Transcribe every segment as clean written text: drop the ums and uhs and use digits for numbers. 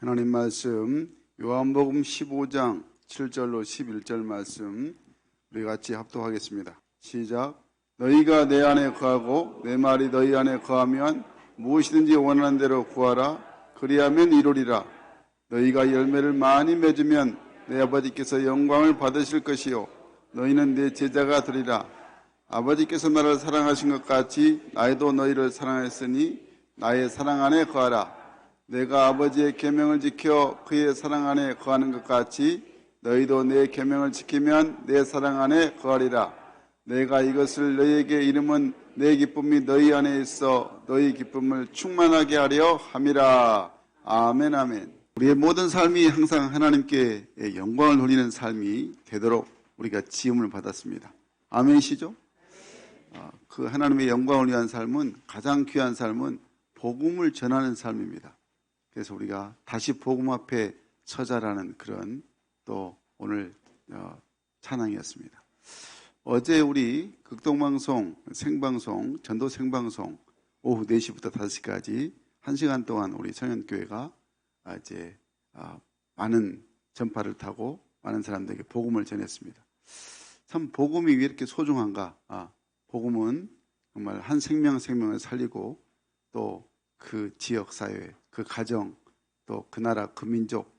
하나님 말씀 요한복음 15장 7절로 11절 말씀 우리 같이 합독하겠습니다. 시작. 너희가 내 안에 거하고 내 말이 너희 안에 거하면 무엇이든지 원하는 대로 구하라. 그리하면 이루리라. 너희가 열매를 많이 맺으면 내 아버지께서 영광을 받으실 것이요 너희는 내 제자가 되리라. 아버지께서 나를 사랑하신 것 같이 나도 너희를 사랑하였으니 나의 사랑 안에 거하라. 내가 아버지의 계명을 지켜 그의 사랑 안에 거하는 것 같이 너희도 내 계명을 지키면 내 사랑 안에 거하리라. 내가 이것을 너희에게 이름은 내 기쁨이 너희 안에 있어 너희 기쁨을 충만하게 하려 함이라. 아멘 아멘. 우리의 모든 삶이 항상 하나님께 영광을 돌리는 삶이 되도록 우리가 지음을 받았습니다. 아멘이시죠? 그 하나님의 영광을 위한 삶은, 가장 귀한 삶은 복음을 전하는 삶입니다. 그래서 우리가 다시 복음 앞에 서자라는 그런 또 오늘 찬양이었습니다. 어제 우리 극동방송, 생방송, 전도 생방송 오후 4시부터 5시까지 1시간 동안 우리 청년교회가 이제 많은 전파를 타고 많은 사람들에게 복음을 전했습니다. 참 복음이 왜 이렇게 소중한가? 복음은 정말 한 생명을 살리고 또 그 지역 사회, 그 가정, 또 그 나라, 그 민족,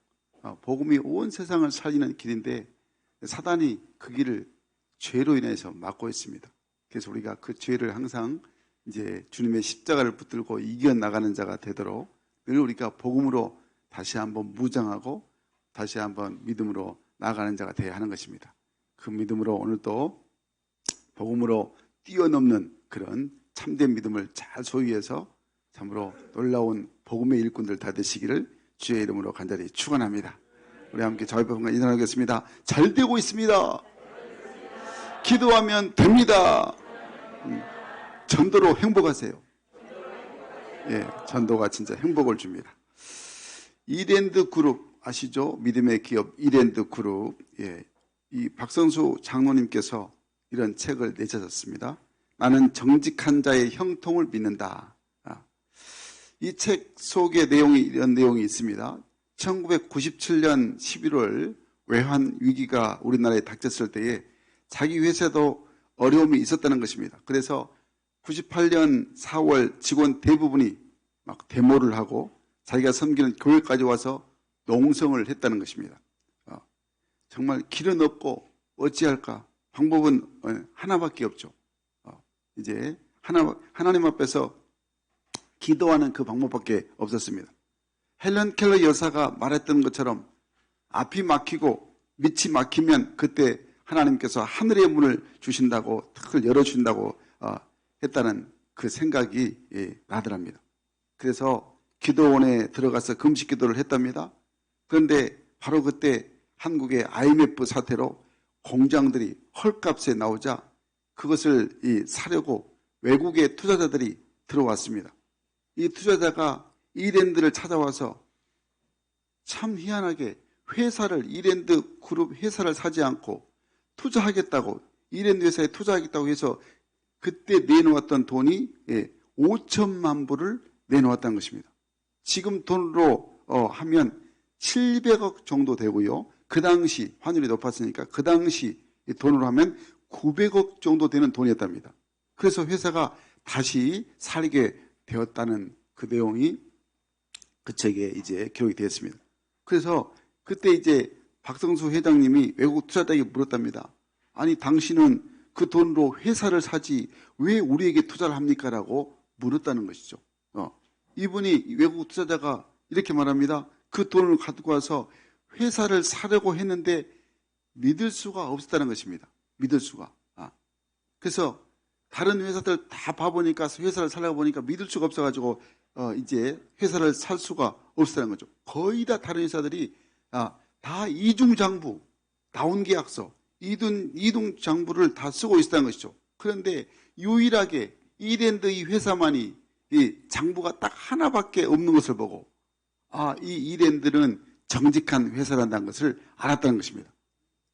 복음이 온 세상을 살리는 길인데 사단이 그 길을 죄로 인해서 막고 있습니다. 그래서 우리가 그 죄를 항상 이제 주님의 십자가를 붙들고 이겨나가는 자가 되도록 늘 우리가 복음으로 다시 한번 무장하고 다시 한번 믿음으로 나아가는 자가 되어야 하는 것입니다. 그 믿음으로 오늘도 복음으로 뛰어넘는 그런 참된 믿음을 잘 소유해서 참으로 놀라운 복음의 일꾼들 다 되시기를 주의 이름으로 간절히 축원합니다. 우리 함께 저희법과 인사하겠습니다. 잘 되고 있습니다. 기도하면 됩니다. 전도로 행복하세요. 예, 전도가 진짜 행복을 줍니다. 이랜드 그룹 아시죠? 믿음의 기업 이랜드 그룹. 예, 이 박성수 장로님께서 이런 책을 내셨습니다. 나는 정직한 자의 형통을 믿는다. 이 책 속에 이런 내용이 있습니다. 1997년 11월 외환 위기가 우리나라에 닥쳤을 때에 자기 회사도 어려움이 있었다는 것입니다. 그래서 98년 4월 직원 대부분이 막 데모를 하고 자기가 섬기는 교회까지 와서 농성을 했다는 것입니다. 정말 길은 없고 어찌할까? 방법은 하나밖에 없죠. 이제 하나님 앞에서 기도하는 그 방법밖에 없었습니다. 헬런 켈러 여사가 말했던 것처럼 앞이 막히고 밑이 막히면 그때 하나님께서 하늘의 문을 주신다고, 탁을 열어주신다고 했다는 그 생각이 나더랍니다. 그래서 기도원에 들어가서 금식 기도를 했답니다. 그런데 바로 그때 한국의 IMF 사태로 공장들이 헐값에 나오자 그것을 사려고 외국의 투자자들이 들어왔습니다. 이 투자자가 이랜드를 찾아와서 참 희한하게 이랜드 그룹 회사를 사지 않고 투자하겠다고, 이랜드 회사에 투자하겠다고 해서 그때 내놓았던 돈이 5천만 불을 내놓았다는 것입니다. 지금 돈으로 하면 700억 정도 되고요. 그 당시 환율이 높았으니까 그 당시 돈으로 하면 900억 정도 되는 돈이었답니다. 그래서 회사가 다시 살게 되었다는 그 내용이 그 책에 이제 기록이 되었습니다. 그래서 그때 이제 박성수 회장님이 외국 투자자에게 물었답니다. 아니 당신은 그 돈으로 회사를 사지 왜 우리에게 투자를 합니까? 라고 물었다는 것이죠. 이분이 외국 투자자가 이렇게 말합니다. 그 돈을 가지고 와서 회사를 사려고 했는데 믿을 수가 없었다는 것입니다. 믿을 수가. 그래서 다른 회사들 다 봐보니까 회사를 살려고 보니까 믿을 수가 없어가지고 이제 회사를 살 수가 없었다는 거죠. 거의 다 다른 회사들이 다 이중장부, 다운계약서, 이중장부를 다 쓰고 있었다는 것이죠. 그런데 유일하게 이랜드 이 회사만이 이 장부가 딱 하나밖에 없는 것을 보고 이 이랜드는 정직한 회사란다는 것을 알았다는 것입니다.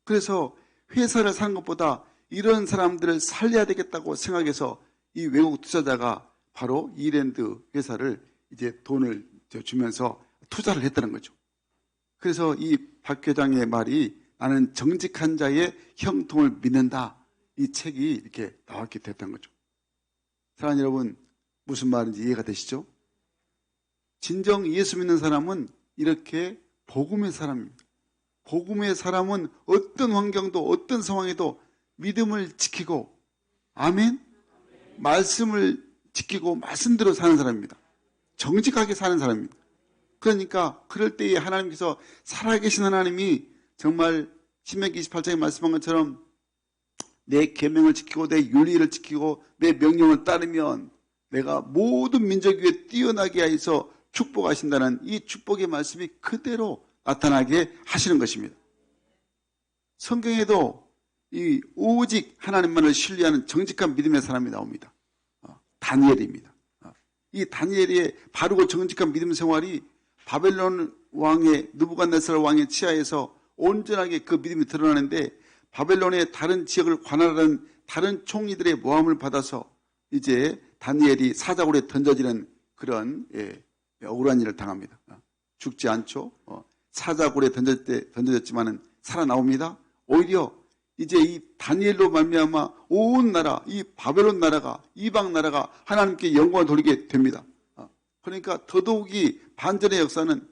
그래서 회사를 사는 것보다 이런 사람들을 살려야 되겠다고 생각해서 이 외국 투자자가 바로 이랜드 회사를 이제 돈을 주면서 투자를 했다는 거죠. 그래서 이 박 회장의 말이 나는 정직한 자의 형통을 믿는다. 이 책이 이렇게 나왔게 됐던 거죠. 사랑하는 여러분, 무슨 말인지 이해가 되시죠? 진정 예수 믿는 사람은 이렇게 복음의 사람입니다. 복음의 사람은 어떤 환경도 어떤 상황에도 믿음을 지키고 아멘? 말씀을 지키고 말씀대로 사는 사람입니다. 정직하게 사는 사람입니다. 그러니까 그럴 때에 하나님께서 살아계신 하나님이 정말 신명기 28장에 말씀한 것처럼 내 계명을 지키고 내 윤리를 지키고 내 명령을 따르면 내가 모든 민족 위에 뛰어나게 하여서 축복하신다는 이 축복의 말씀이 그대로 나타나게 하시는 것입니다. 성경에도 이 오직 하나님만을 신뢰하는 정직한 믿음의 사람이 나옵니다. 다니엘입니다. 이 다니엘의 바르고 정직한 믿음 생활이 바벨론 왕의 느부갓네살 왕의 치하에서 온전하게 그 믿음이 드러나는데 바벨론의 다른 지역을 관할하는 다른 총리들의 모함을 받아서 이제 다니엘이 사자굴에 던져지는 그런 억울한 일을 당합니다. 죽지 않죠. 사자굴에 던져졌지만은 살아나옵니다. 오히려 이제 이 다니엘로 말미암아 온 나라, 이 바벨론 나라가, 이방 나라가 하나님께 영광을 돌리게 됩니다. 그러니까 더더욱이 반전의 역사는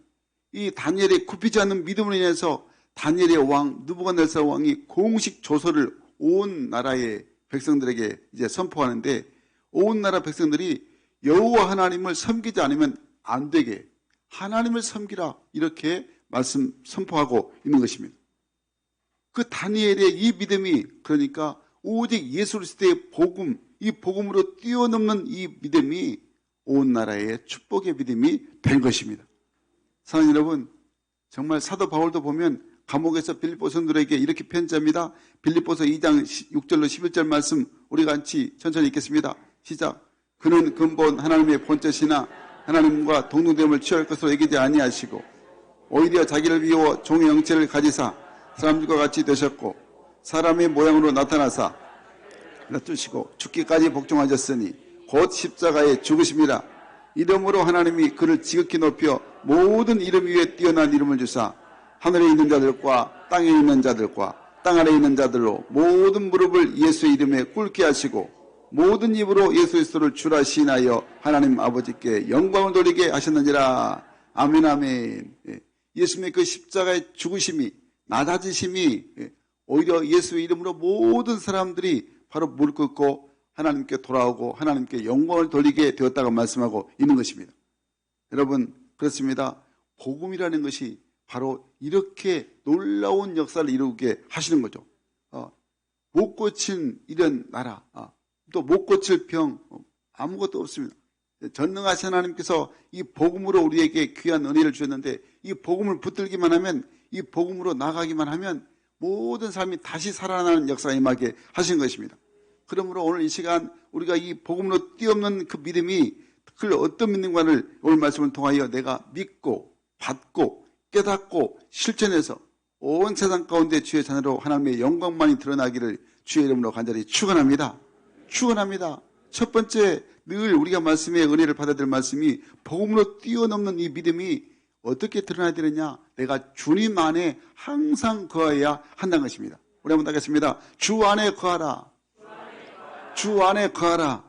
이 다니엘의 굽히지 않는 믿음으로 인해서 다니엘의 왕 느부갓네살 왕이 공식 조서를 온 나라의 백성들에게 이제 선포하는데 온 나라 백성들이 여호와 하나님을 섬기지 않으면 안 되게 하나님을 섬기라 이렇게 말씀 선포하고 있는 것입니다. 그 다니엘의 이 믿음이 그러니까 오직 예수 그리스도의 복음, 이 복음으로 뛰어넘는 이 믿음이 온 나라의 축복의 믿음이 된 것입니다. 사랑하는 여러분, 정말 사도 바울도 보면 감옥에서 빌립보 성도들에게 이렇게 편지합니다. 빌립보서 2장 6절로 11절 말씀 우리가 같이 천천히 읽겠습니다. 시작. 그는 근본 하나님의 본체시나 하나님과 동등됨을 취할 것으로 여기지 아니하시고 오히려 자기를 비워 종의 형체를 가지사 사람들과 같이 되셨고 사람의 모양으로 나타나사 낮추시고 죽기까지 복종하셨으니 곧 십자가에 죽으심이라. 이름으로 하나님이 그를 지극히 높여 모든 이름 위에 뛰어난 이름을 주사 하늘에 있는 자들과 땅에 있는 자들과 땅 아래에 있는 자들로 모든 무릎을 예수의 이름에 꿇게 하시고 모든 입으로 예수 그리스도를 주라 시인하여 하나님 아버지께 영광을 돌리게 하셨느니라. 아멘 아멘. 예수님의 그 십자가의 죽으심이 낮아지심이 오히려 예수의 이름으로 모든 사람들이 바로 무릎 꿇고 하나님께 돌아오고 하나님께 영광을 돌리게 되었다고 말씀하고 있는 것입니다. 여러분 그렇습니다. 복음이라는 것이 바로 이렇게 놀라운 역사를 이루게 하시는 거죠. 못 고친 이런 나라, 또 못 고칠 병 아무것도 없습니다. 전능하신 하나님께서 이 복음으로 우리에게 귀한 은혜를 주셨는데 이 복음을 붙들기만 하면 이 복음으로 나가기만 하면 모든 삶이 다시 살아나는 역사가 임하게 하신 것입니다. 그러므로 오늘 이 시간 우리가 이 복음으로 뛰어넘는 그 믿음이 그 어떤 믿음과를 오늘 말씀을 통하여 내가 믿고 받고 깨닫고 실천해서 온 세상 가운데 주의 자녀로 하나님의 영광만이 드러나기를 주의 이름으로 간절히 축원합니다. 축원합니다. 첫 번째 늘 우리가 말씀의 은혜를 받아야 될 말씀이 복음으로 뛰어넘는 이 믿음이 어떻게 드러나야 되느냐? 내가 주님 안에 항상 거해야 한다는 것입니다. 우리 한번 하겠습니다. 주 안에 거하라. 주 안에 거하라.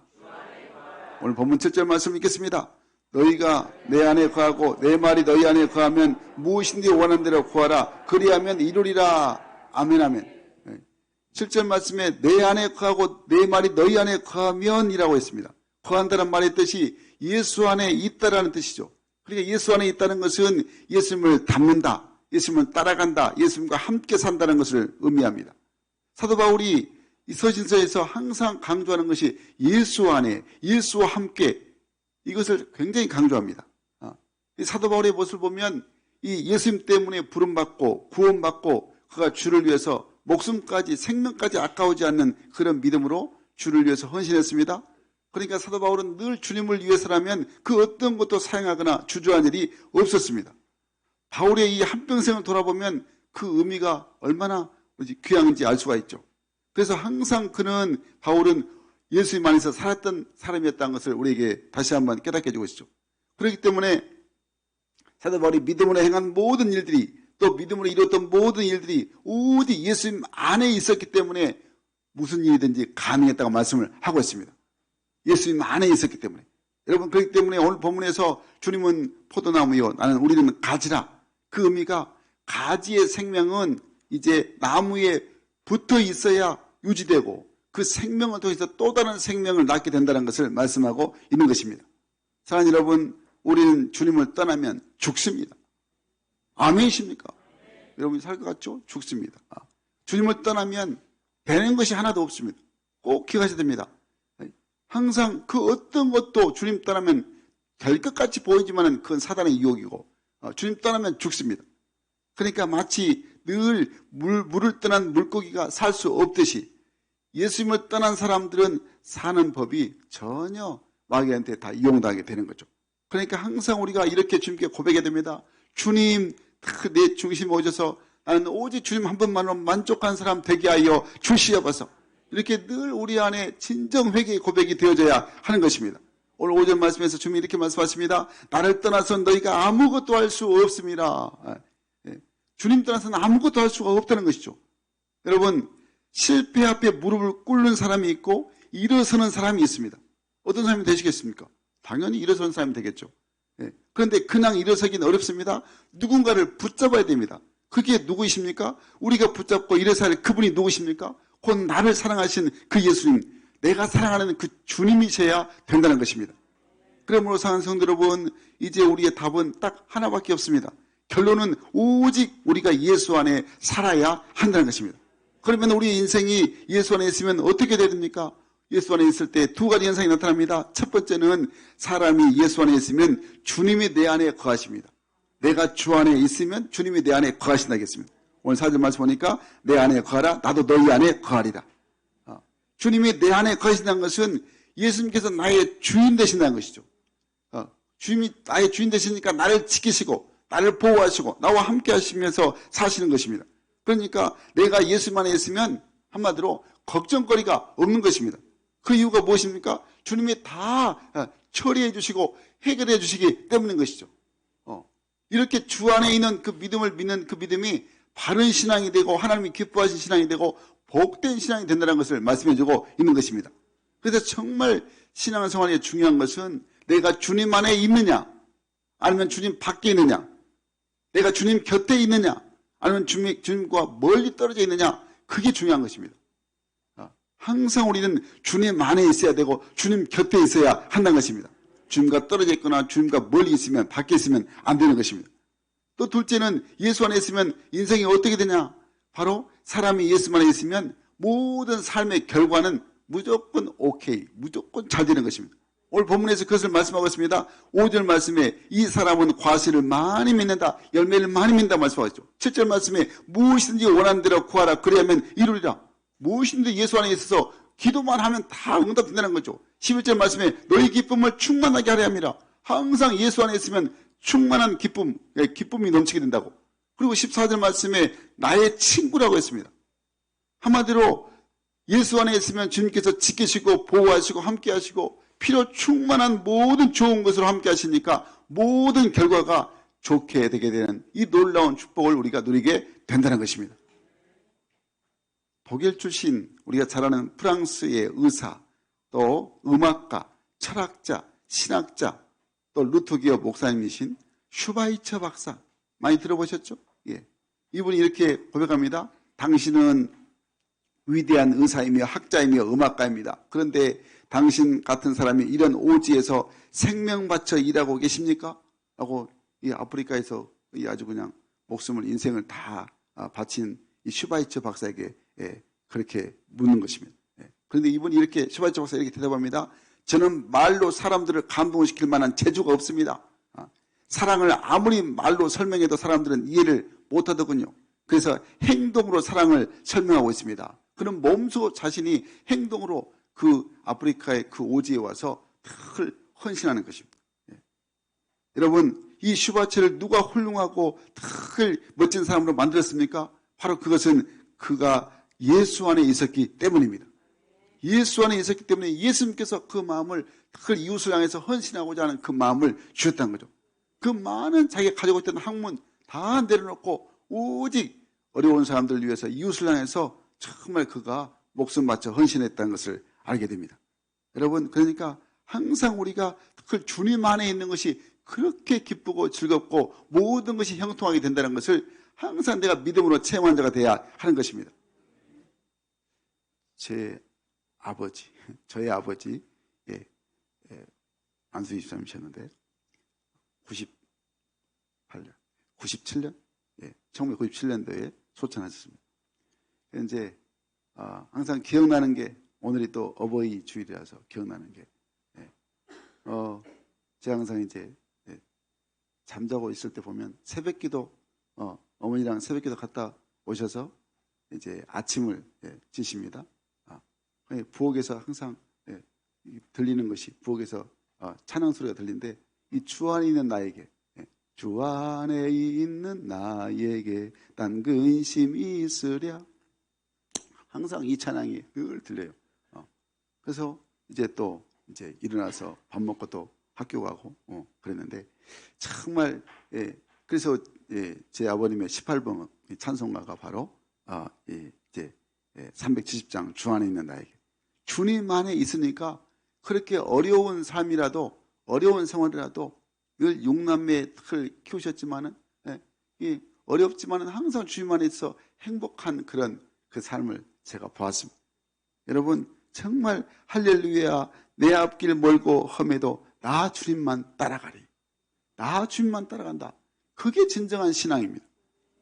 오늘 본문 7절 말씀 읽겠습니다. 너희가 내 안에 거하고 내 말이 너희 안에 거하면 무엇인지 원하는 대로 구하라. 그리하면 이루리라. 아멘 아멘. 7절 말씀에 내 안에 거하고 내 말이 너희 안에 거하면 이라고 했습니다. 거한다는 말의 뜻이 예수 안에 있다라는 뜻이죠. 그러니까 예수 안에 있다는 것은 예수님을 닮는다, 예수님을 따라간다, 예수님과 함께 산다는 것을 의미합니다. 사도 바울이 이 서신서에서 항상 강조하는 것이 예수 안에, 예수와 함께 이것을 굉장히 강조합니다. 이 사도 바울의 모습을 보면 이 예수님 때문에 부름받고 구원받고 그가 주를 위해서 목숨까지 생명까지 아까우지 않는 그런 믿음으로 주를 위해서 헌신했습니다. 그러니까 사도 바울은 늘 주님을 위해서라면 그 어떤 것도 사용하거나 주저한 일이 없었습니다. 바울의 이 한평생을 돌아보면 그 의미가 얼마나 귀한지 알 수가 있죠. 그래서 항상 바울은 예수님 안에서 살았던 사람이었다는 것을 우리에게 다시 한번 깨닫게 해주고 있죠. 그렇기 때문에 사도 바울이 믿음으로 행한 모든 일들이 또 믿음으로 이뤘던 모든 일들이 오직 예수님 안에 있었기 때문에 무슨 일이든지 가능했다고 말씀을 하고 있습니다. 예수님 안에 있었기 때문에. 여러분 그렇기 때문에 오늘 본문에서 주님은 포도나무요 우리는 가지라. 그 의미가 가지의 생명은 이제 나무에 붙어 있어야 유지되고 그 생명을 통해서 또 다른 생명을 낳게 된다는 것을 말씀하고 있는 것입니다. 사랑하는 여러분, 우리는 주님을 떠나면 죽습니다. 아멘이십니까? 여러분이 살 것 같죠? 죽습니다. 주님을 떠나면 되는 것이 하나도 없습니다. 꼭 기억하셔야 됩니다. 항상 그 어떤 것도 주님 떠나면 될 것 같이 보이지만 그건 사단의 유혹이고 주님 떠나면 죽습니다. 그러니까 마치 늘 물을 떠난 물고기가 살 수 없듯이 예수님을 떠난 사람들은 사는 법이 전혀 마귀한테 다 이용당하게 되는 거죠. 그러니까 항상 우리가 이렇게 주님께 고백해야 됩니다. 주님, 내 중심에 오셔서 나는 오직 주님 한 분만으로 만족한 사람 되게 하여 주시옵소서. 이렇게 늘 우리 안에 진정 회개의 고백이 되어져야 하는 것입니다. 오늘 5절 말씀에서 주님이 이렇게 말씀하십니다. 나를 떠나서 너희가 아무것도 할 수 없습니다. 주님 떠나서는 아무것도 할 수가 없다는 것이죠. 여러분, 실패 앞에 무릎을 꿇는 사람이 있고 일어서는 사람이 있습니다. 어떤 사람이 되시겠습니까? 당연히 일어서는 사람이 되겠죠. 그런데 그냥 일어서기는 어렵습니다. 누군가를 붙잡아야 됩니다. 그게 누구이십니까? 우리가 붙잡고 일어서야 할 그분이 누구십니까? 곧 나를 사랑하신 그 예수님, 내가 사랑하는 그 주님이셔야 된다는 것입니다. 그러므로 사랑하는 성도 여러분, 이제 우리의 답은 딱 하나밖에 없습니다. 결론은 오직 우리가 예수 안에 살아야 한다는 것입니다. 그러면 우리의 인생이 예수 안에 있으면 어떻게 됩니까? 예수 안에 있을 때 두 가지 현상이 나타납니다. 첫 번째는 사람이 예수 안에 있으면 주님이 내 안에 거하십니다. 내가 주 안에 있으면 주님이 내 안에 거하신다겠습니다. 오늘 4절 말씀 보니까 내 안에 거하라 나도 너희 안에 거하리라. 주님이 내 안에 거하신다는 것은 예수님께서 나의 주인 되신다는 것이죠. 주님이 나의 주인 되시니까 나를 지키시고 나를 보호하시고 나와 함께 하시면서 사시는 것입니다. 그러니까 내가 예수님 안에 있으면 한마디로 걱정거리가 없는 것입니다. 그 이유가 무엇입니까? 주님이 다 처리해 주시고 해결해 주시기 때문인 것이죠. 이렇게 주 안에 있는 그 믿음을 믿는 그 믿음이 바른 신앙이 되고 하나님이 기뻐하신 신앙이 되고 복된 신앙이 된다는 것을 말씀해 주고 있는 것입니다. 그래서 정말 신앙생활에 중요한 것은 내가 주님 안에 있느냐 아니면 주님 밖에 있느냐, 내가 주님 곁에 있느냐 아니면 주님과 멀리 떨어져 있느냐, 그게 중요한 것입니다. 항상 우리는 주님 안에 있어야 되고 주님 곁에 있어야 한다는 것입니다. 주님과 떨어져 있거나 주님과 멀리 있으면 밖에 있으면 안 되는 것입니다. 또 둘째는 예수 안에 있으면 인생이 어떻게 되냐, 바로 사람이 예수 안에 있으면 모든 삶의 결과는 무조건 오케이, 무조건 잘 되는 것입니다. 오늘 본문에서 그것을 말씀하고 있습니다. 5절 말씀에 이 사람은 과실을 많이 맺는다, 열매를 많이 맺는다 말씀하죠. 7절 말씀에 무엇이든지 원하는 대로 구하라 그리하면 이루리라. 무엇이든지 예수 안에 있어서 기도만 하면 다 응답된다는 거죠. 11절 말씀에 너희 기쁨을 충만하게 하려 함이라. 항상 예수 안에 있으면 충만한 기쁨이 넘치게 된다고. 그리고 14절 말씀에 나의 친구라고 했습니다. 한마디로 예수 안에 있으면 주님께서 지키시고 보호하시고 함께 하시고 필요 충만한 모든 좋은 것으로 함께 하시니까 모든 결과가 좋게 되게 되는 이 놀라운 축복을 우리가 누리게 된다는 것입니다. 독일 출신 우리가 잘 아는 프랑스의 의사, 또 음악가, 철학자, 신학자, 또 루터기어 목사님이신 슈바이처 박사 많이 들어보셨죠? 예. 이분이 이렇게 고백합니다. 당신은 위대한 의사이며 학자이며 음악가입니다. 그런데 당신 같은 사람이 이런 오지에서 생명 바쳐 일하고 계십니까? 라고 이 아프리카에서 아주 그냥 목숨을 인생을 다 바친 이 슈바이처 박사에게 그렇게 묻는 것입니다. 그런데 이분이 이렇게 슈바이처 박사가 이렇게 대답합니다. 저는 말로 사람들을 감동시킬 만한 재주가 없습니다. 사랑을 아무리 말로 설명해도 사람들은 이해를 못하더군요. 그래서 행동으로 사랑을 설명하고 있습니다. 그는 몸소 자신이 행동으로 그 아프리카의 그 오지에 와서 늘 헌신하는 것입니다. 여러분, 이 슈바처를 누가 훌륭하고 늘 멋진 사람으로 만들었습니까? 바로 그것은 그가 예수 안에 있었기 때문입니다. 예수 안에 있었기 때문에 예수님께서 그 마음을 늘 이웃을 향해서 헌신하고자 하는 그 마음을 주셨다는 거죠. 그 많은 자기가 가지고 있던 학문 다 내려놓고 오직 어려운 사람들을 위해서 이웃을 향해서 정말 그가 목숨 바쳐 헌신했다는 것을 알게 됩니다. 여러분, 그러니까 항상 우리가 그 주님 안에 있는 것이 그렇게 기쁘고 즐겁고 모든 것이 형통하게 된다는 것을 항상 내가 믿음으로 체험한 자가 돼야 하는 것입니다. 저희 아버지, 안수희 집사님이셨는데 97년? 1997년도에 소천하셨습니다. 이제 항상 기억나는 게 오늘이 또 어버이 주일이라서 기억나는 게 제가 항상 이제 잠자고 있을 때 보면 새벽기도 어머니랑 새벽기도 갔다 오셔서 이제 아침을 지십니다. 부엌에서 항상 들리는 것이 부엌에서 찬양 소리가 들리는데 이 주 안에 있는 나에게 주 안에 있는 나에게 딴 근심이 있으랴 항상 이 찬양이 늘 들려요. 그래서 이제 또 이제 일어나서 밥 먹고 또 학교 가고 그랬는데 정말 그래서 제 아버님의 18번 찬송가가 바로 이제 370장 주 안에 있는 나에게 주님 안에 있으니까 그렇게 어려운 삶이라도 어려운 생활이라도 늘 6남매의 털을 키우셨지만은 어렵지만은 항상 주님 안에 있어 행복한 그런 그 삶을 제가 보았습니다. 여러분 정말 할렐루야 내 앞길 멀고 험해도 나 주님만 따라가리. 나 주님만 따라간다. 그게 진정한 신앙입니다.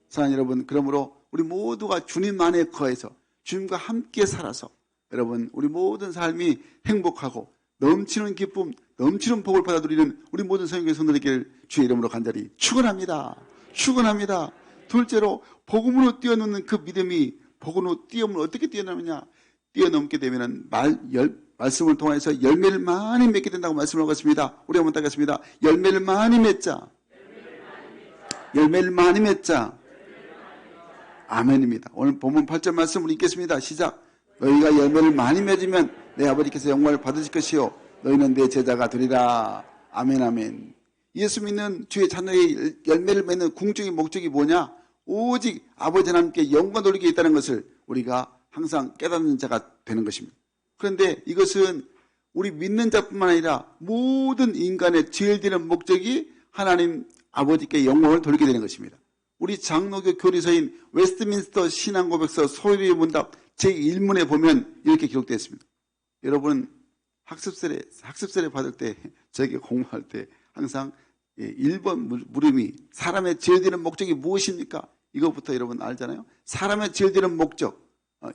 사랑하는 여러분, 그러므로 우리 모두가 주님 안에 거해서 주님과 함께 살아서 여러분 우리 모든 삶이 행복하고 넘치는 기쁨, 넘치는 복을 받아 누리는 우리 모든 성령의 성도들에게 주의 이름으로 간절히 축원합니다. 축원합니다. 둘째로 복음으로 뛰어넘는 그 믿음이 복음으로 뛰어넘으면 어떻게 뛰어넘느냐? 뛰어넘게 되면은 말씀을 통해서 열매를 많이 맺게 된다고 말씀을 하고 있습니다. 우리 한번 따겠습니다. 열매를 많이 맺자. 열매를 많이 맺자. 아멘입니다. 오늘 본문 8절 말씀을 읽겠습니다. 시작. 너희가 열매를 많이 맺으면 내 아버지께서 영광을 받으실 것이요 너희는 내 제자가 되리라. 아멘 아멘. 예수 믿는 주의 자녀의 열매를 맺는 궁극적인 목적이 뭐냐? 오직 아버지 하나님께 영광 돌리게 있다는 것을 우리가 항상 깨닫는 자가 되는 것입니다. 그런데 이것은 우리 믿는 자뿐만 아니라 모든 인간의 제일 되는 목적이 하나님 아버지께 영광을 돌리게 되는 것입니다. 우리 장로교 교리서인 웨스트민스터 신앙고백서 소리의 문답 제1문에 보면 이렇게 기록되어 있습니다. 여러분 학습세례 받을 때 저에게 공부할 때 항상 1번 물음이 사람의 제일 되는 목적이 무엇입니까? 이것부터 여러분 알잖아요. 사람의 제일 되는 목적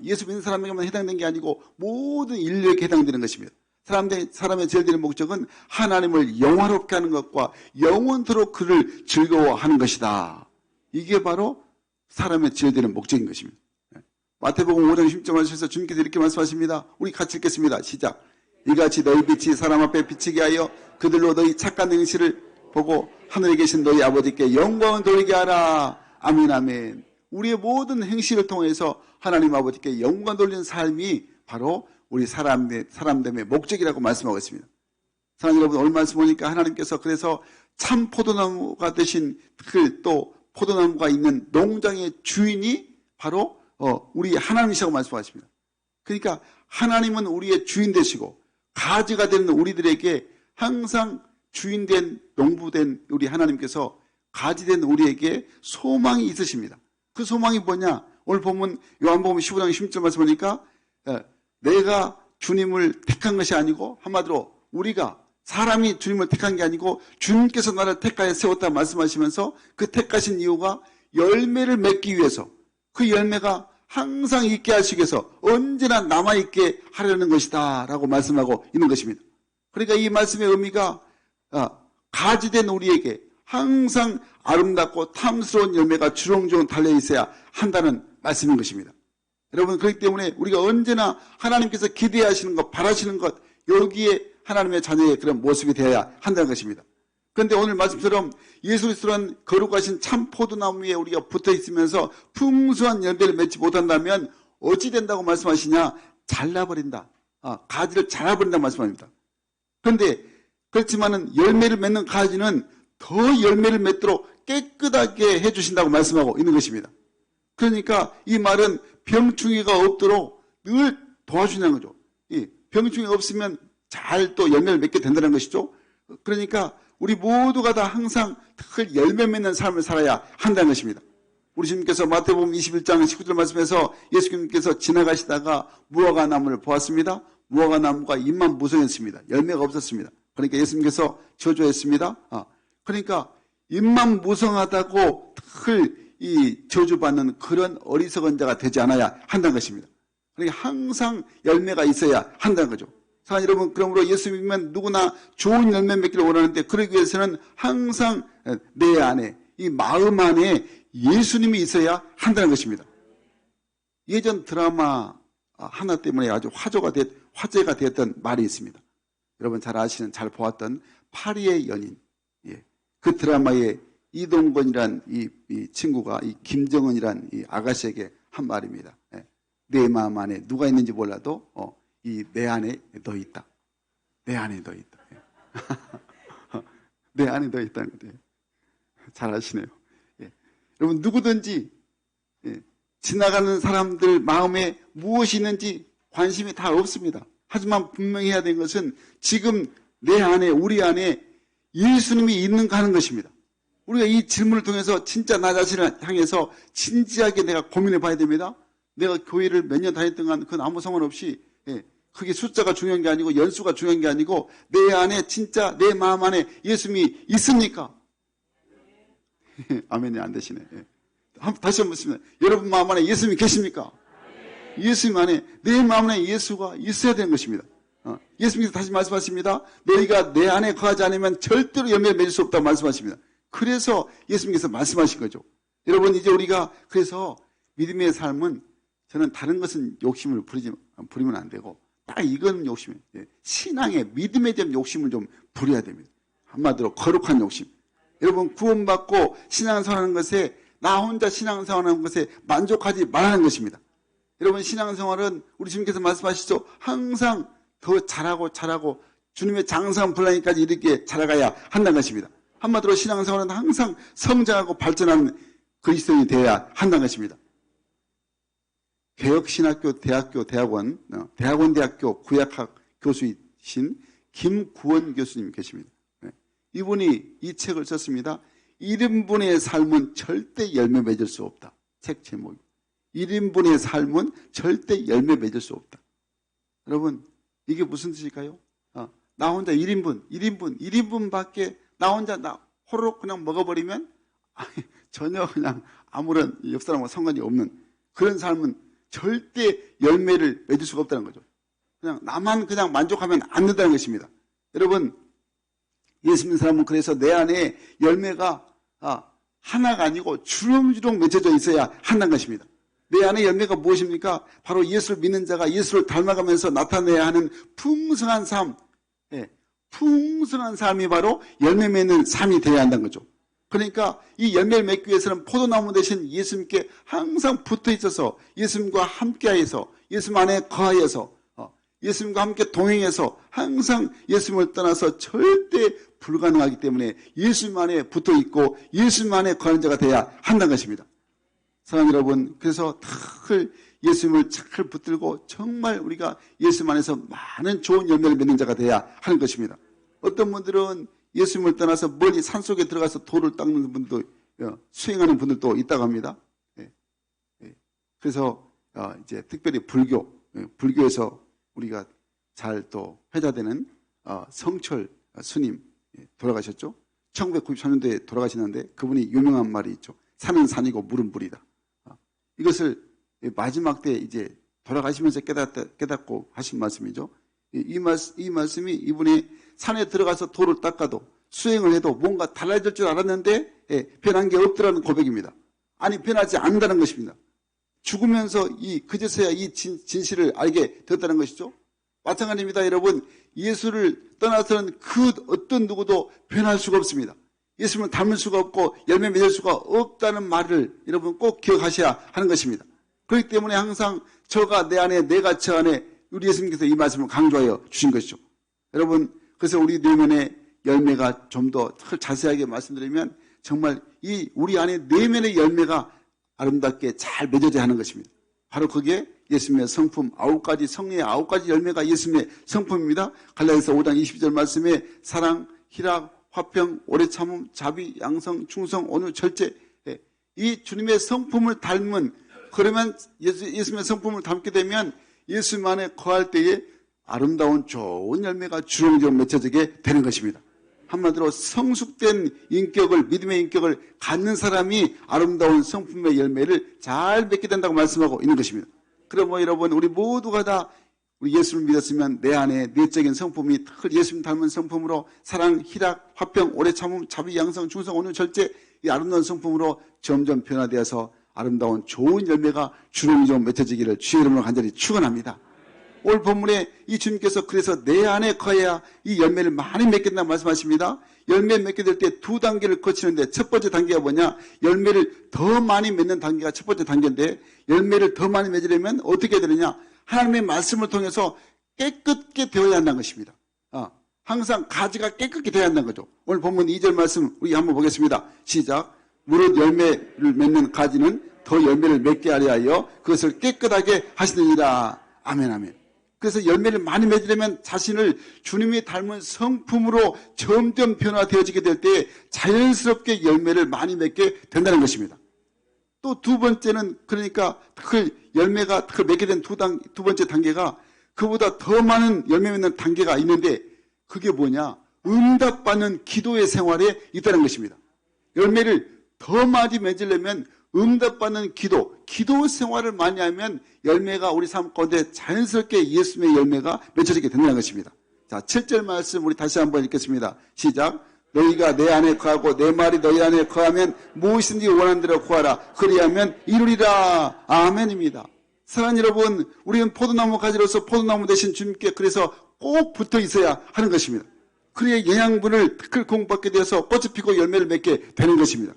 예수 믿는 사람에게만 해당되는 게 아니고 모든 인류에게 해당되는 것입니다. 사람의 제일 되는 목적은 하나님을 영화롭게 하는 것과 영원토록 그를 즐거워하는 것이다. 이게 바로 사람의 제일 되는 목적인 것입니다. 마태복음 5장 10절 말씀에서 주님께서 이렇게 말씀하십니다. 우리 같이 읽겠습니다. 시작. 이같이 너희 빛이 사람 앞에 비치게 하여 그들로 너희 착한 행실을 보고 하늘에 계신 너희 아버지께 영광을 돌리게 하라. 아멘 아멘. 우리의 모든 행실을 통해서 하나님 아버지께 영광 돌리는 삶이 바로 우리 사람됨의 목적이라고 말씀하고 있습니다. 사랑하는 여러분, 오늘 말씀 보니까 하나님께서 그래서 참 포도나무가 되신 그 또 포도나무가 있는 농장의 주인이 바로 우리 하나님이시라고 말씀하십니다. 그러니까 하나님은 우리의 주인 되시고 가지가 되는 우리들에게 항상 주인된 농부된 우리 하나님께서 가지된 우리에게 소망이 있으십니다. 그 소망이 뭐냐? 오늘 보면 요한복음 15장 16절 말씀 보니까 내가 주님을 택한 것이 아니고 한마디로 우리가 사람이 주님을 택한 게 아니고 주님께서 나를 택하여 세웠다 말씀하시면서 그 택하신 이유가 열매를 맺기 위해서 그 열매가 항상 있게 하시기 위해서 언제나 남아있게 하려는 것이다 라고 말씀하고 있는 것입니다. 그러니까 이 말씀의 의미가 가지된 우리에게 항상 아름답고 탐스러운 열매가 주렁주렁 달려있어야 한다는 말씀인 것입니다. 여러분 그렇기 때문에 우리가 언제나 하나님께서 기대하시는 것 바라시는 것 여기에 하나님의 자녀의 그런 모습이 되어야 한다는 것입니다. 그런데 오늘 말씀처럼 예수 그리스도란 거룩하신 참 포도나무 위에 우리가 붙어 있으면서 풍성한 열매를 맺지 못한다면 어찌 된다고 말씀하시냐? 잘라버린다. 가지를 잘라버린다고 말씀합니다. 그런데 그렇지만은 열매를 맺는 가지는 더 열매를 맺도록 깨끗하게 해주신다고 말씀하고 있는 것입니다. 그러니까 이 말은 병충해가 없도록 늘 도와주는 거죠. 병충해가 없으면 잘 또 열매를 맺게 된다는 것이죠. 그러니까 우리 모두가 다 항상 늘 열매 맺는 삶을 살아야 한다는 것입니다. 우리 주님께서 마태복음 21장 19절 말씀에서 예수님께서 지나가시다가 무화과 나무를 보았습니다. 무화과 나무가 잎만 무성했습니다. 열매가 없었습니다. 그러니까 예수님께서 저주했습니다. 그러니까 잎만 무성하다고 늘 이 저주받는 그런 어리석은 자가 되지 않아야 한다는 것입니다. 그러니까 항상 열매가 있어야 한다는 거죠. 사랑하는 여러분, 그러므로 예수 믿으면 누구나 좋은 열매 맺기를 원하는데 그러기 위해서는 항상 내 안에, 이 마음 안에 예수님이 있어야 한다는 것입니다. 예전 드라마 하나 때문에 아주 화제가 됐던 말이 있습니다. 여러분 잘 아시는, 잘 보았던 파리의 연인. 그 드라마에 이동건이란 이 친구가 이 김정은이란 이 아가씨에게 한 말입니다. 내 마음 안에 누가 있는지 몰라도 이 내 안에 너 있다. 내 안에 너 있다. 내 안에 너 있다는 거예요. 잘 아시네요. 여러분 누구든지 지나가는 사람들 마음에 무엇이 있는지 관심이 다 없습니다. 하지만 분명히 해야 되는 것은 지금 내 안에, 우리 안에 예수님이 있는가 하는 것입니다. 우리가 이 질문을 통해서 진짜 나 자신을 향해서 진지하게 내가 고민해 봐야 됩니다. 내가 교회를 몇 년 다녔던 건 그건 아무 상관없이 그게 숫자가 중요한 게 아니고 연수가 중요한 게 아니고 내 안에 진짜 내 마음 안에 예수님이 있습니까? 아멘이 안 되시네. 다시 한번 묻습니다. 여러분 마음 안에 예수님이 계십니까? 예수님 안에, 내 마음 안에 예수가 있어야 되는 것입니다. 예수님께서 다시 말씀하십니다. 너희가 내 안에 거하지 않으면 절대로 열매를 맺을 수 없다고 말씀하십니다. 그래서 예수님께서 말씀하신 거죠. 여러분 이제 우리가 그래서 믿음의 삶은 저는 다른 것은 욕심을 부리면 안 되고 딱 이건 욕심이에요. 신앙의 믿음에 대한 욕심을 좀 부려야 됩니다. 한마디로 거룩한 욕심. 여러분 구원받고 신앙생활하는 것에 나 혼자 신앙생활하는 것에 만족하지 말라는 것입니다. 여러분 신앙생활은 우리 주님께서 말씀하시죠. 항상 더 잘하고 주님의 장성한 분량까지 이렇게 자라가야 한다는 것입니다. 한마디로 신앙생활은 항상 성장하고 발전하는 그리스도인이 되어야 한다는 것입니다. 개혁신학교 대학원대학교 구약학 교수이신 김구원 교수님 계십니다. 이분이 이 책을 썼습니다. 1인분의 삶은 절대 열매 맺을 수 없다. 책 제목이 1인분의 삶은 절대 열매 맺을 수 없다. 여러분 이게 무슨 뜻일까요? 나 혼자 1인분밖에 나 혼자 호로록 그냥 먹어버리면 전혀 그냥 아무런 옆 사람과 상관이 없는 그런 삶은 절대 열매를 맺을 수가 없다는 거죠. 그냥 나만 그냥 만족하면 안 된다는 것입니다. 여러분 예수 믿는 사람은 그래서 내 안에 열매가 하나가 아니고 주렁주렁 맺혀져 있어야 한다는 것입니다. 내 안에 열매가 무엇입니까? 바로 예수를 믿는 자가 예수를 닮아가면서 나타내야 하는 풍성한 삶, 풍성한 삶이 바로 열매 맺는 삶이 되어야 한다는 거죠. 그러니까 이 열매를 맺기 위해서는 포도나무 대신 예수님께 항상 붙어 있어서 예수님과 함께하여서 예수님 안에 거하여서 예수님과 함께 동행해서 항상 예수님을 떠나서 절대 불가능하기 때문에 예수님 안에 붙어 있고 예수님 안에 거하는 자가 되어야 한다는 것입니다. 사랑하는 여러분, 그래서 늘 예수님을 잘 붙들고 정말 우리가 예수님 안에서 많은 좋은 열매를 맺는 자가 되어야 하는 것입니다. 어떤 분들은 예수님을 떠나서 멀리 산속에 들어가서 돌을 닦는 분들도 수행하는 분들도 있다고 합니다. 그래서 이제 특별히 불교에서 우리가 잘 또 회자되는 성철 스님 돌아가셨죠. 1993년도에 돌아가시는데 그분이 유명한 말이 있죠. 산은 산이고 물은 물이다. 이것을 마지막 때 이제 돌아가시면서 깨닫고 하신 말씀이죠. 이 말씀이 이분이 산에 들어가서 돌을 닦아도 수행을 해도 뭔가 달라질 줄 알았는데 변한 게 없더라는 고백입니다. 아니 변하지 않는다는 것입니다. 죽으면서 그제서야 이 진실을 알게 되었다는 것이죠. 마찬가지입니다. 여러분 예수를 떠나서는 그 어떤 누구도 변할 수가 없습니다. 예수님을 닮을 수가 없고 열매 맺을 수가 없다는 말을 여러분 꼭 기억하셔야 하는 것입니다. 그렇기 때문에 항상 저가 내 안에 내가 저 안에 우리 예수님께서 이 말씀을 강조하여 주신 것이죠. 여러분 그래서 우리 내면에 열매가 좀 더 자세하게 말씀드리면 정말 이 우리 안에 내면의 열매가 아름답게 잘 맺어져야 하는 것입니다. 바로 그게 예수님의 성품 9가지 성리의 9가지 열매가 예수님의 성품입니다. 갈라디아서 5장 22절 말씀에 사랑, 희락, 화평, 오래 참음, 자비, 양성, 충성, 온유, 절제. 이 주님의 성품을 닮은, 그러면 예수님의 성품을 닮게 되면 예수님 안에 거할 때에 아름다운 좋은 열매가 주렁주렁 맺혀지게 되는 것입니다. 한마디로 성숙된 인격을, 믿음의 인격을 갖는 사람이 아름다운 성품의 열매를 잘 맺게 된다고 말씀하고 있는 것입니다. 그럼 여러분, 우리 모두가 다 우리 예수를 믿었으면 내 안에 내적인 성품이 예수님 닮은 성품으로 사랑, 희락, 화평, 오래 참음, 자비, 양성, 충성, 온유, 절제, 이 아름다운 성품으로 점점 변화되어서 아름다운 좋은 열매가 주렁주렁 맺혀지기를 주의 이름으로 간절히 축원합니다. 오늘 본문에 이 주님께서 그래서 내 안에 거해야 이 열매를 많이 맺겠다고 말씀하십니다. 열매 맺게 될 때 두 단계를 거치는데 첫 번째 단계가 뭐냐? 열매를 더 많이 맺는 단계가 첫 번째 단계인데 열매를 더 많이 맺으려면 어떻게 해야 되느냐? 하나님의 말씀을 통해서 깨끗게 되어야 한다는 것입니다. 항상 가지가 깨끗게 되어야 한다는 거죠. 오늘 본문 2절 말씀 우리 한번 보겠습니다. 시작. 무릇 열매를 맺는 가지는 더 열매를 맺게 하려 하여 그것을 깨끗하게 하시느니라. 아멘 아멘. 그래서 열매를 많이 맺으려면 자신을 주님이 닮은 성품으로 점점 변화되어지게 될 때 자연스럽게 열매를 많이 맺게 된다는 것입니다. 또 두 번째는 그러니까 그 열매가 맺게 된 두 번째 단계가 그보다 더 많은 열매 맺는 단계가 있는데 그게 뭐냐? 응답받는 기도의 생활에 있다는 것입니다. 열매를 더 많이 맺으려면 응답받는 기도 생활을 많이 하면 열매가 우리 삶 가운데 자연스럽게 예수님의 열매가 맺혀지게 된다는 것입니다. 자, 7절 말씀 우리 다시 한번 읽겠습니다. 시작. 너희가 내 안에 거하고 내 말이 너희 안에 거하면 무엇이든지 원하는 대로 구하라. 그리하면 이루리라. 아멘입니다. 사랑하는 여러분, 우리는 포도나무 가지로서 포도나무 대신 주님께 그래서 꼭 붙어 있어야 하는 것입니다. 그래야 영양분을 특히 공급받게 되어서 꽃이 피고 열매를 맺게 되는 것입니다.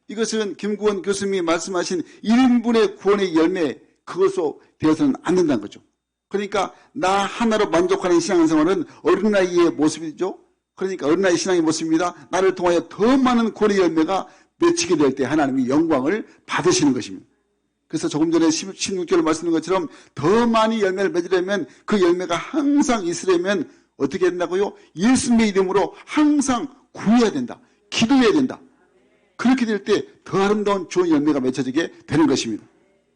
이것은 김구원 교수님이 말씀하신 1인분의 구원의 열매, 그것으로 되어서는 안 된다는 거죠. 그러니까 나 하나로 만족하는 신앙생활은 어린아이의 모습이죠. 그러니까 어린아이 신앙의 모습입니다. 나를 통하여 더 많은 구원의 열매가 맺히게 될 때 하나님이 영광을 받으시는 것입니다. 그래서 조금 전에 16절을 말씀드린 것처럼 더 많이 열매를 맺으려면 그 열매가 항상 있으려면 어떻게 된다고요? 예수님의 이름으로 항상 구해야 된다. 기도해야 된다. 그렇게 될 때 더 아름다운 좋은 열매가 맺혀지게 되는 것입니다.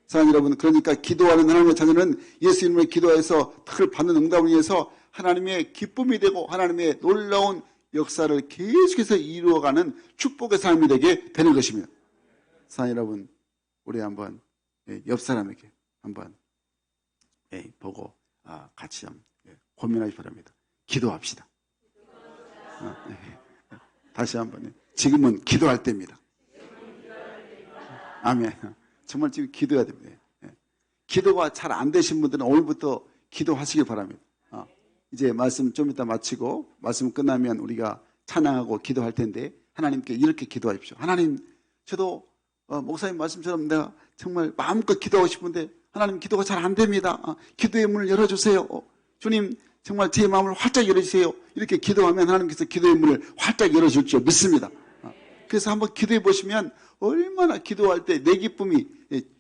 사랑하는 여러분, 그러니까 기도하는 하나님의 자녀는 예수 이름으로 기도해서 특을 받는 응답을 위해서 하나님의 기쁨이 되고 하나님의 놀라운 역사를 계속해서 이루어가는 축복의 삶이 되게 되는 것입니다. 사랑하는 여러분, 우리 한번 옆 사람에게 한번 보고 같이 한번 고민하기 바랍니다. 기도합시다. 다시 한번. 지금은 기도할 때입니다. 아멘. 정말 지금 기도해야 됩니다. 기도가 잘 안 되신 분들은 오늘부터 기도하시길 바랍니다. 이제 말씀 좀 이따 마치고 말씀 끝나면 우리가 찬양하고 기도할 텐데 하나님께 이렇게 기도하십시오. 하나님, 저도 목사님 말씀처럼 내가 정말 마음껏 기도하고 싶은데 하나님 기도가 잘 안 됩니다. 기도의 문을 열어주세요. 주님, 정말 제 마음을 활짝 열어주세요. 이렇게 기도하면 하나님께서 기도의 문을 활짝 열어줄 줄 믿습니다. 그래서 한번 기도해 보시면 얼마나 기도할 때 내 기쁨이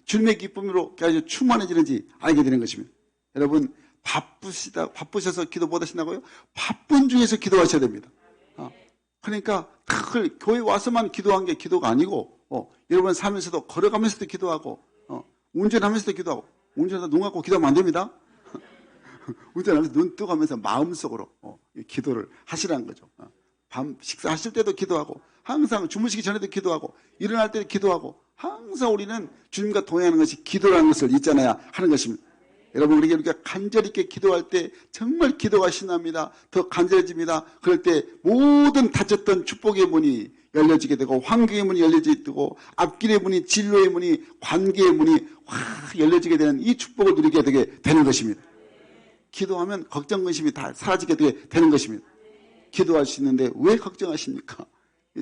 주님의 기쁨으로 아주 충만해지는지 알게 되는 것입니다. 여러분, 바쁘셔서 기도 못 하신다고요? 바쁜 중에서 기도하셔야 됩니다. 그러니까 교회 와서만 기도한 게 기도가 아니고 여러분 살면서도 걸어가면서도 기도하고 운전하면서도 기도하고 운전하다 눈 감고 기도하면 안 됩니다. 운전하면서 눈 뜨고하면서 마음속으로 기도를 하시라는 거죠. 밤 식사하실 때도 기도하고 항상 주무시기 전에도 기도하고 일어날 때도 기도하고 항상 우리는 주님과 동행하는 것이 기도라는 것을 잊잖아야 하는 것입니다. 여러분, 우리가 간절히 있게 기도할 때 정말 기도가 신납니다. 더 간절해집니다. 그럴 때 모든 닫혔던 축복의 문이 열려지게 되고 환경의 문이 열려지게 되고 앞길의 문이, 진로의 문이, 관계의 문이 확 열려지게 되는 이 축복을 누리게 되는 것입니다. 기도하면 걱정, 근심이 다 사라지게 되는 것입니다. 기도할 수 있는데 왜 걱정하십니까?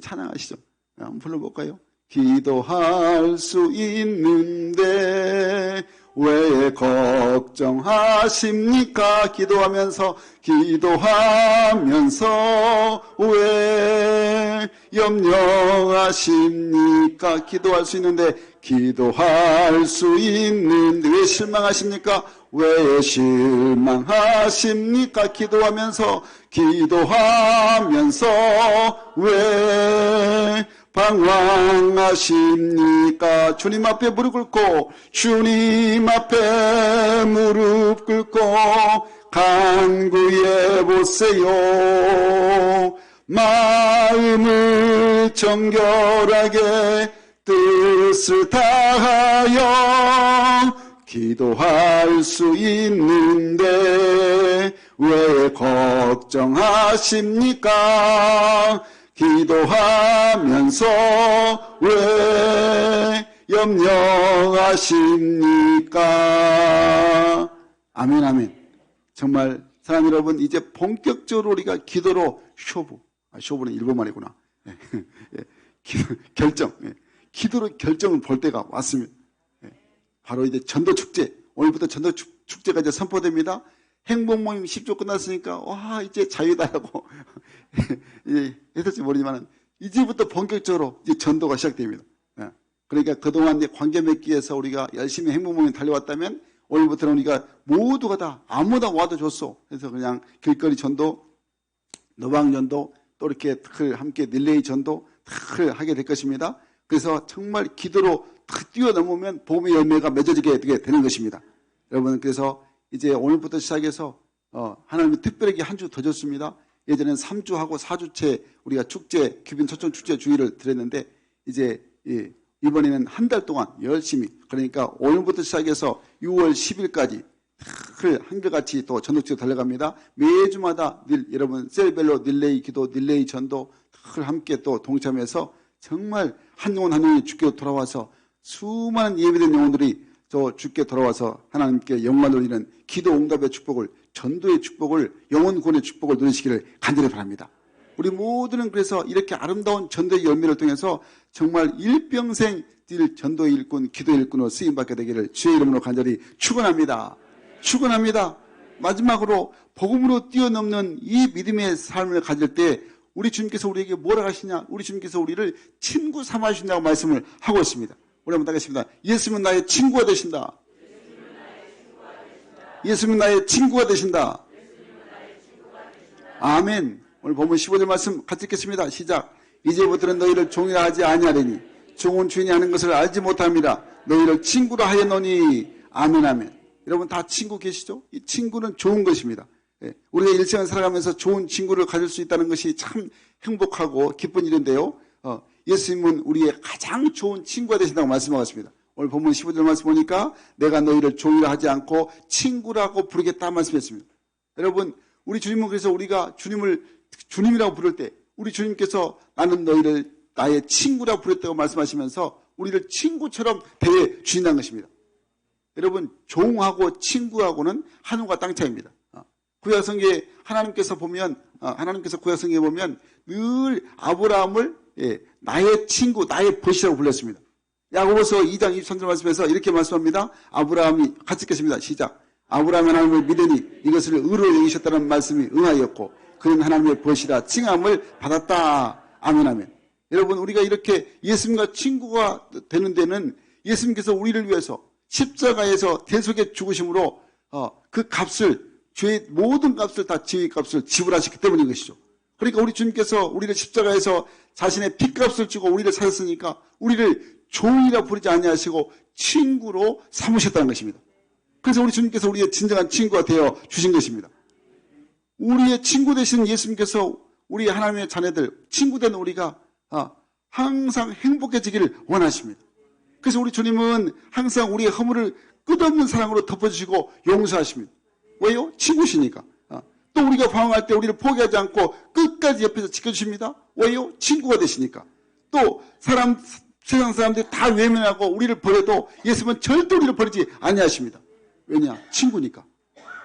찬양하시죠. 한번 불러볼까요? 기도할 수 있는데 왜 걱정하십니까? 기도하면서 왜 염려하십니까? 기도할 수 있는데 왜 실망하십니까? 왜 실망하십니까? 기도하면서 왜 방황하십니까? 주님 앞에 무릎 꿇고 간구해 보세요. 마음을 정결하게 뜻을 다하여 기도할 수 있는데 왜 걱정하십니까? 기도하면서 왜 염려하십니까? 아멘, 아멘. 정말 사랑 여러분, 이제 본격적으로 우리가 기도로 쇼부는 일본말이구나. 기도로 결정을 볼 때가 왔습니다. 바로 이제 전도축제, 오늘부터 전도축제가 이제 선포됩니다. 행복모임 10조 끝났으니까, 와, 이제 자유다라고 했을지 모르지만, 이제부터 본격적으로 이제 전도가 시작됩니다. 그러니까 그동안 관계 맺기 위해서 우리가 열심히 행복모임 달려왔다면, 오늘부터는 우리가 모두가 다 아무나 와도 좋소. 그래서 그냥 길거리 전도, 노방 전도, 또 이렇게 함께 릴레이 전도 하게 될 것입니다. 그래서 정말 기도로 뛰어넘으면 복음의 열매가 맺어지게 되는 것입니다. 여러분, 그래서 이제 오늘부터 시작해서 하나님이 특별하게 한 주 더 줬습니다. 예전에는 3주하고 4주째 우리가 축제, 규빈 초청 축제 주의를 드렸는데 이제 이번에는 한 달 동안 열심히, 그러니까 오늘부터 시작해서 6월 10일까지 한결같이 또 전도축제 달려갑니다. 매주마다 여러분 셀별로 릴레이 기도, 릴레이 전도 함께 또 동참해서 정말 한 영혼 한 영혼이 주께로 돌아와서 수많은 예배된 영혼들이 저 주께 돌아와서 하나님께 영광을 돌리는 기도 응답의 축복을, 전도의 축복을, 영혼 구원의 축복을 누리시기를 간절히 바랍니다. 우리 모두는 그래서 이렇게 아름다운 전도의 열매를 통해서 정말 일평생 전도의 일꾼, 기도의 일꾼으로 쓰임받게 되기를 주의 이름으로 간절히 축원합니다. 마지막으로 복음으로 뛰어넘는 이 믿음의 삶을 가질 때 우리 주님께서 우리에게 뭐라 하시냐? 우리 주님께서 우리를 친구 삼아주신다고 말씀을 하고 있습니다. 우리 한번 따겠습니다. 예수님은 나의 친구가 되신다. 예수님은 나의 친구가 되신다. 아멘. 오늘 본문 15절 말씀 같이 읽겠습니다. 시작. 이제부터는 너희를 종이라 하지 아니하리니 종은 주인이 하는 것을 알지 못합니다. 너희를 친구라 하였노니. 아멘, 아멘. 여러분 다 친구 계시죠? 이 친구는 좋은 것입니다. 우리가 일생을 살아가면서 좋은 친구를 가질 수 있다는 것이 참 행복하고 기쁜 일인데요. 예수님은 우리의 가장 좋은 친구가 되신다고 말씀하셨습니다. 오늘 본문 15절 말씀 보니까 내가 너희를 종이라 하지 않고 친구라고 부르겠다 말씀했습니다. 여러분, 우리 주님은 그래서 우리가 주님을 주님이라고 부를 때 우리 주님께서 나는 너희를 나의 친구라고 부르겠다고 말씀하시면서 우리를 친구처럼 대해 주신다는 것입니다. 여러분, 종하고 친구하고는 하늘과 땅 차이입니다. 구약성경에 하나님께서 구약성경에 보면 늘 아브라함을 나의 친구, 나의 벗이라고 불렀습니다. 야고보서 2장 23절 말씀에서 이렇게 말씀합니다. 아브라함이 같이 읽겠습니다. 시작. 아브라함이 하나님을 믿으니 이것을 의로 여기셨다는 말씀이 응하였고 그는 하나님의 벗이라 칭함을 받았다. 아멘, 아멘. 여러분, 우리가 이렇게 예수님과 친구가 되는 데는 예수님께서 우리를 위해서 십자가에서 대속의 죽으심으로 그 값을, 죄의 모든 값을 다 지의 값을 지불하셨기 때문인 것이죠. 그러니까 우리 주님께서 우리를 십자가에서 자신의 핏값을 주고 우리를 사셨으니까 우리를 종이라 부르지 아니하시고 친구로 삼으셨다는 것입니다. 그래서 우리 주님께서 우리의 진정한 친구가 되어 주신 것입니다. 우리의 친구 되신 예수님께서 우리 하나님의 자녀들, 친구 된 우리가 항상 행복해지기를 원하십니다. 그래서 우리 주님은 항상 우리의 허물을 끝없는 사랑으로 덮어주시고 용서하십니다. 왜요? 친구시니까. 또 우리가 방황할 때 우리를 포기하지 않고 끝까지 옆에서 지켜주십니다. 왜요? 친구가 되시니까. 또 세상 사람들이 다 외면하고 우리를 버려도 예수님은 절대 우리를 버리지 아니하십니다. 왜냐? 친구니까.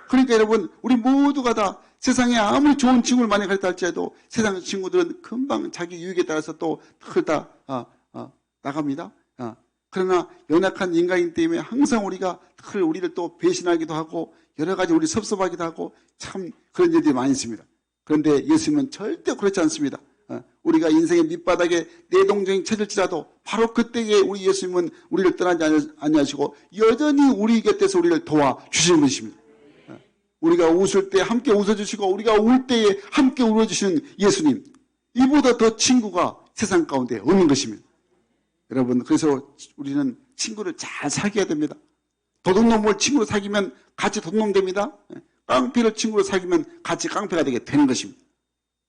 그러니까 여러분, 우리 모두가 다 세상에 아무리 좋은 친구를 많이 가졌다 할지라도 세상 친구들은 금방 자기 유익에 따라서 또 흘다 나갑니다. 그러나 연약한 인간이기 때문에 항상 우리가 늘 우리를 또 배신하기도 하고 여러 가지 우리 섭섭하기도 하고 참 그런 일들이 많이 있습니다. 그런데 예수님은 절대 그렇지 않습니다. 우리가 인생의 밑바닥에 내동정이 쳐질지라도 바로 그때에 우리 예수님은 우리를 떠나지 아니하시고 여전히 우리 곁에서 우리를 도와주시는 분이십니다. 우리가 웃을 때 함께 웃어주시고 우리가 울 때에 함께 울어주시는 예수님, 이보다 더 친구가 세상 가운데 없는 것입니다. 여러분, 그래서 우리는 친구를 잘 사귀어야 됩니다. 도둑놈을 친구로 사귀면 같이 도둑놈 됩니다. 깡패를 친구로 사귀면 같이 깡패가 되게 되는 것입니다.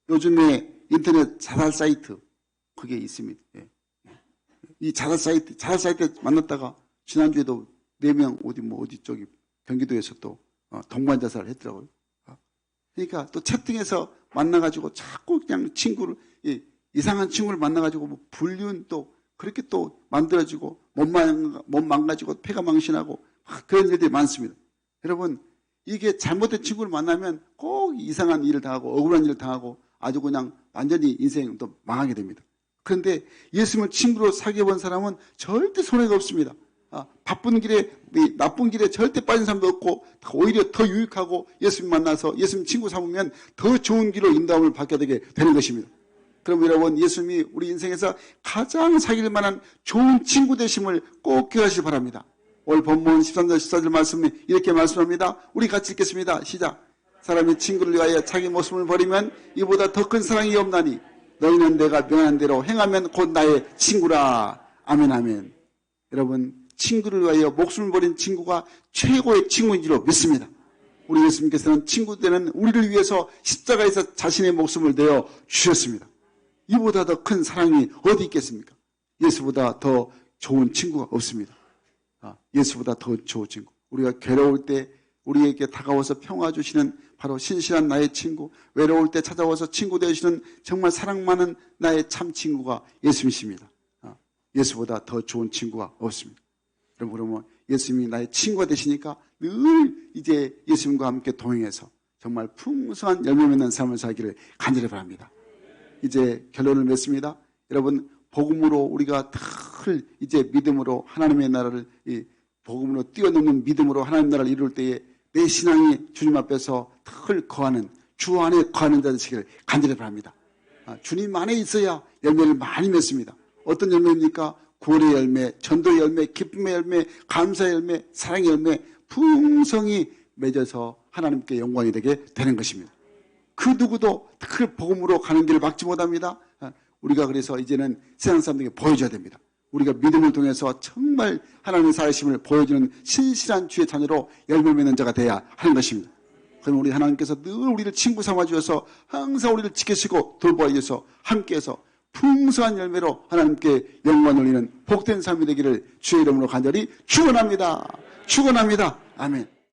요즘에 인터넷 자살 사이트 그게 있습니다. 이 자살 사이트 만났다가 지난주에도 4명 어디 쪽이 경기도에서 또 동반 자살을 했더라고요. 그러니까 또 채팅에서 만나가지고 자꾸 그냥 친구를 이상한 친구를 만나가지고 뭐 불륜 또 그렇게 또 만들어지고 몸 망가지고 폐가 망신하고 그런 일들이 많습니다. 여러분, 이게 잘못된 친구를 만나면 꼭 이상한 일을 당하고 억울한 일을 당하고 아주 그냥 완전히 인생도 망하게 됩니다. 그런데 예수님을 친구로 사귀어본 사람은 절대 손해가 없습니다. 바쁜 길에, 나쁜 길에 절대 빠진 사람도 없고 오히려 더 유익하고 예수님 만나서 예수님 친구 삼으면 더 좋은 길로 인도함을 받게 되는 것입니다. 그럼 여러분, 예수님이 우리 인생에서 가장 사귈 만한 좋은 친구 되심을 꼭 기억하시기 바랍니다. 오늘 본문 13절 14절 말씀이 이렇게 말씀합니다. 우리 같이 읽겠습니다. 시작. 사람이 친구를 위하여 자기 목숨을 버리면 이보다 더 큰 사랑이 없나니 너희는 내가 명한 대로 행하면 곧 나의 친구라. 아멘 아멘. 여러분, 친구를 위하여 목숨을 버린 친구가 최고의 친구인 줄로 믿습니다. 우리 예수님께서는 친구 되는 우리를 위해서 십자가에서 자신의 목숨을 내어 주셨습니다. 이보다 더 큰 사랑이 어디 있겠습니까? 예수보다 더 좋은 친구가 없습니다. 예수보다 더 좋은 친구. 우리가 괴로울 때 우리에게 다가와서 평화 주시는 바로 신실한 나의 친구, 외로울 때 찾아와서 친구 되시는 정말 사랑 많은 나의 참 친구가 예수님이십니다. 예수보다 더 좋은 친구가 없습니다. 그러면 예수님이 나의 친구가 되시니까 늘 이제 예수님과 함께 동행해서 정말 풍성한 열매 맺는 삶을 살기를 간절히 바랍니다. 이제 결론을 맺습니다. 여러분, 복음으로 우리가 늘 이제 믿음으로 하나님의 나라를 복음으로 뛰어넘는 믿음으로 하나님의 나라를 이룰 때에 내 신앙이 주님 앞에서 늘 거하는 주 안에 거하는 자 되시기를 간절히 바랍니다. 주님 안에 있어야 열매를 많이 맺습니다. 어떤 열매입니까? 구원의 열매, 전도의 열매, 기쁨의 열매, 감사의 열매, 사랑의 열매 풍성히 맺어서 하나님께 영광이 되게 되는 것입니다. 그 누구도 그 복음으로 가는 길을 막지 못합니다. 우리가 그래서 이제는 세상 사람들에게 보여줘야 됩니다. 우리가 믿음을 통해서 정말 하나님의 살아심을 보여주는 신실한 주의 자녀로 열매 맺는 자가 되어야 하는 것입니다. 그럼 우리 하나님께서 늘 우리를 친구 삼아주셔서 항상 우리를 지키시고 돌보아 주셔서 함께해서 풍성한 열매로 하나님께 영광을 올리는 복된 삶이 되기를 주의 이름으로 간절히 축원합니다. 축원합니다. 아멘.